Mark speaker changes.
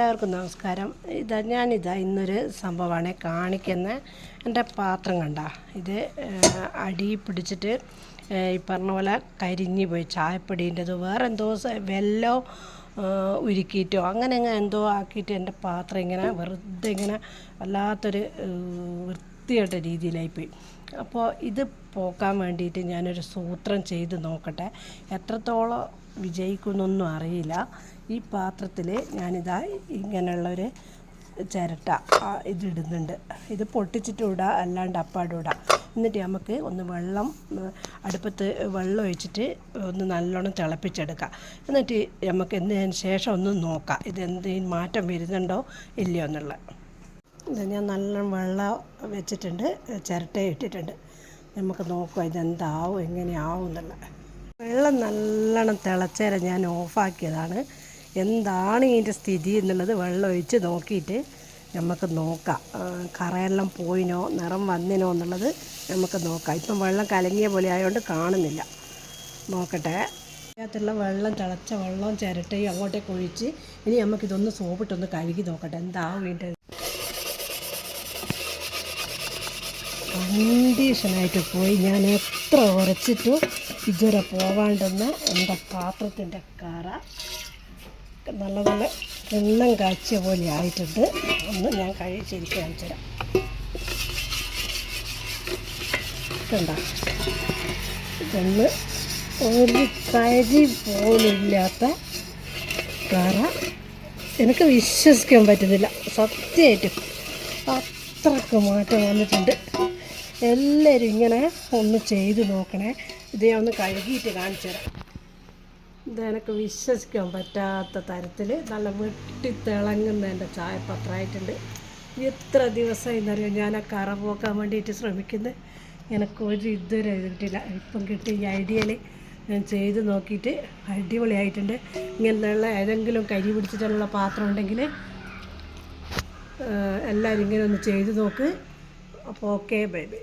Speaker 1: എല്ലാവർക്കും നമസ്കാരം. ഞാനിതാ ഇന്നൊരു സംഭവമാണ് കാണിക്കുന്നത്. എൻ്റെ പാത്രം കണ്ട ഇത് അടി പിടിച്ചിട്ട് ഈ പറഞ്ഞ പോലെ കരിഞ്ഞു പോയി. ചായപ്പൊടീൻ്റെത് വേറെ എന്തോ വെല്ലോ ഉരുക്കിയിട്ടോ അങ്ങനെ എന്തോ ആക്കിയിട്ട് എൻ്റെ പാത്രം ഇങ്ങനെ വെറുതെ ഇങ്ങനെ വല്ലാത്തൊരു വൃത്തികെട്ട രീതിയിലായിപ്പോയി. അപ്പോൾ ഇത് പോക്കാൻ വേണ്ടിയിട്ട് ഞാനൊരു സൂത്രം ചെയ്ത് നോക്കട്ടെ. എത്രത്തോളം വിജയിക്കുന്നൊന്നും അറിയില്ല. ഈ പാത്രത്തിൽ ഞാനിതാ ഇങ്ങനെയുള്ളൊരു ചിരട്ട ഇതിടുന്നുണ്ട്. ഇത് പൊട്ടിച്ചിട്ട് ഇടുക, അല്ലാണ്ട് അപ്പാടും ഇടാം. എന്നിട്ട് നമുക്ക് ഒന്ന് അടുപ്പത്ത് വെള്ളം ഒഴിച്ചിട്ട് ഒന്ന് നല്ലോണം തിളപ്പിച്ചെടുക്കാം. എന്നിട്ട് നമുക്ക് എന്നതിന് ശേഷം ഒന്ന് നോക്കാം ഇതെന്തെങ്കിലും മാറ്റം വരുന്നുണ്ടോ ഇല്ലയോ എന്നുള്ളത്. ഇത് ഞാൻ നല്ലോണം വെള്ളം വെച്ചിട്ടുണ്ട്, ചിരട്ട ഇട്ടിട്ടുണ്ട്. നമുക്ക് നോക്കാം ഇതെന്താവും എങ്ങനെയാവും എന്നുള്ളത്. വെള്ളം നല്ലോണം തിളച്ചേരെ ഞാൻ ഓഫാക്കിയതാണ്. എന്താണ് ഇതിൻ്റെ സ്ഥിതി എന്നുള്ളത് വെള്ളം ഒഴിച്ച് നോക്കിയിട്ട് നമുക്ക് നോക്കാം. കറയെല്ലാം പോയിനോ നിറം വന്നിനോ എന്നുള്ളത് നമുക്ക് നോക്കാം. ഇപ്പം വെള്ളം കലങ്ങിയ പോലെ ആയതുകൊണ്ട് കാണുന്നില്ല. നോക്കട്ടെ. അതിനകത്തുള്ള തിളച്ച വെള്ളവും ചിരട്ടയും അങ്ങോട്ടേക്ക് ഒഴിച്ച് ഇനി നമുക്കിതൊന്ന് സോപ്പിട്ടൊന്ന് കഴുകി നോക്കട്ടെ എന്താവും ഇതിൻ്റെ കണ്ടീഷനായിട്ട് പോയി. ഞാൻ എത്ര ഉരച്ചിട്ടും ഇതുവരെ പോവാണ്ടെന്ന് എൻ്റെ പാത്രത്തിൻ്റെ കറ നല്ല കിണ്ണം കാച്ചിയ പോലെ ആയിട്ടുണ്ട്. ഒന്ന് ഞാൻ ശരിക്കും കാണിച്ചു തരാം. കണ്ട ഇതൊന്ന് ഒരു കരി പോലില്ലാത്ത കറ. എനിക്ക് വിശ്വസിക്കാൻ പറ്റുന്നില്ല സത്യമായിട്ടും. അത്രക്ക് മാറ്റം വന്നിട്ടുണ്ട്. എല്ലാവരും ഇങ്ങനെ ഒന്ന് ചെയ്ത് നോക്കണേ. ഇത് ഞാൻ ഒന്ന് കഴുകിയിട്ട് കാണിച്ചു തരാം. ഇതെനിക്ക് വിശ്വസിക്കാൻ പറ്റാത്ത തരത്തിൽ നല്ല വെട്ടിത്തിളങ്ങുന്ന എൻ്റെ ചായപത്രമായിട്ടുണ്ട്. എത്ര ദിവസമായി എന്നറിയാം ഞാൻ ആ കറ പോക്കാൻ വേണ്ടിയിട്ട് ശ്രമിക്കുന്നത്. എനിക്കൊരു ഇതുവരെ കിട്ടിയില്ല. ഇപ്പം കിട്ടിയ ഈ ഐഡിയയിൽ ഞാൻ ചെയ്ത് നോക്കിയിട്ട് അടിപൊളിയായിട്ടുണ്ട്. ഇങ്ങനെയുള്ള ഏതെങ്കിലും കരി പിടിച്ചിട്ടുള്ള പാത്രം ഉണ്ടെങ്കിൽ എല്ലാവരും ഇങ്ങനെ ഒന്ന് ചെയ്ത് നോക്ക്. അപ്പോൾ ഓക്കെ, ബൈ ബൈ.